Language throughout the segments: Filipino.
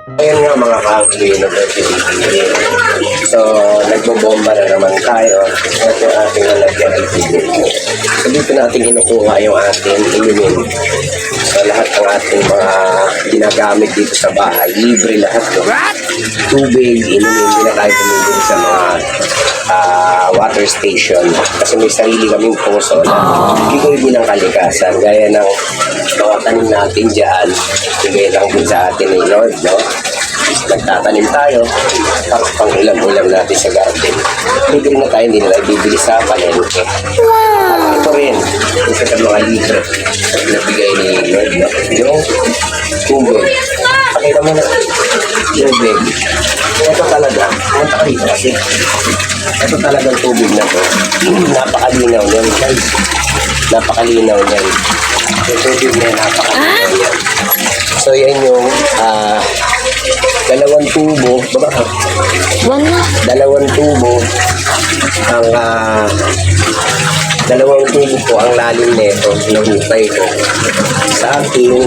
Ayan nga mga ka-clean of So, nagbobomba na naman tayo. Ito yung ating nalagyan ng tubig. So, dito natin kinukuha yung ating inumin. So, lahat ng ating mga ginagamit dito sa bahay, libre lahat to. Tubig, inumin, hindi na tayo bumibili sa mga water station. Kasi may sarili kaming puso na bigay din ng kalikasan. Gaya ng mga tanim natin dyan, bigay lang din sa atin ni Lord, no? Nagtatanim tayo, tapos pang ulam-ulam natin sa garden. Bibili na tayo, hindi na tayo bibili sa palengke. At ito rin, isa sa mga libre na bigay ni Lord, no? Yung tubig. Pakita mo na, tubig. Ito talaga, punta ka dito kasi. Ito talagang tubig na to. Napakalinaw yan, guys. Napakalinaw yan. Yung tubig na yan, napakalinaw yan. So, yan yung dalawang tubo. Baba ka? Dalawang tubo. Ang dalawang tubo po ang lalim nito. Nahukay ko sa ating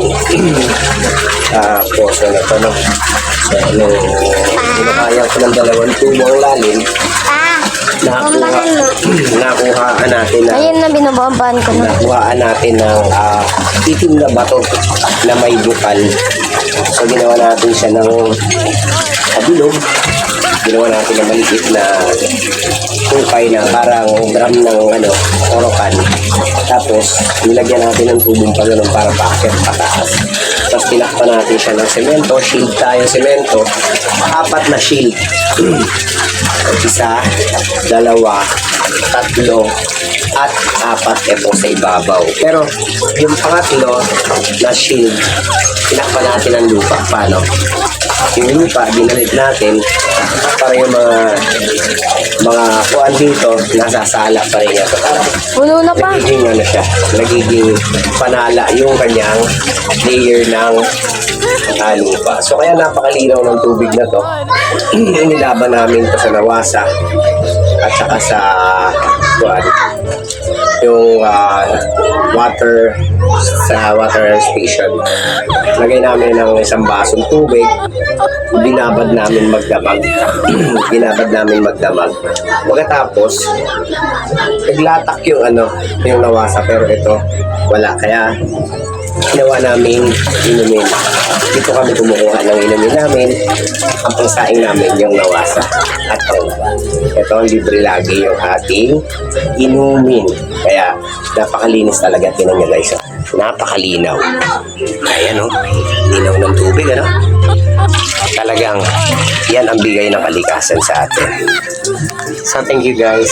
poso na to. No? So, kinakaya ko ng dalawang tubo ang lalim. Nakuhaan natin na ayun na binabombahan ko na. Nakuhaan natin ng itim na bato na may bukal. So ginawa natin siya ng bilog. Ginawa natin ng maliit na tungkay na parang drum ng orokan. Tapos nilagyan natin ng tubong pa ganun para paakyat pataas. Tapos tinakpan natin siya ng semento. Shield tayo semento. 4 na shield. 1, 2, 3, 4, at 4 ito sa ibabaw. Pero yung pangatlo na shield, tinakpan natin ng lupa. Paano? Yung lupa, dinalit natin para yung mga kuwan dito, nasasala pa rin yan. So, Puno na pa. Nagiging panala yung kanyang layer ng lupa. So, kaya napakalinaw ng tubig na to. Nilaban namin to sa Nawasa at saka sa kuwan, yung water station. Lagay namin ng isang basong tubig, binabad namin magdamag. Pagkatapos, naglatak yung Nawasa, pero ito wala. Kaya ginawa namin inumin. Dito kami kumukuha ng inumin namin. Ang pangsaing namin yung Nawasa at ito ang libre lagi yung ating inumin. Kaya napakalinis talaga. Tingnan nyo guys, napakalinaw. Ayan linaw ng tubig, talagang yan ang bigay ng kalikasan sa atin. So thank you guys.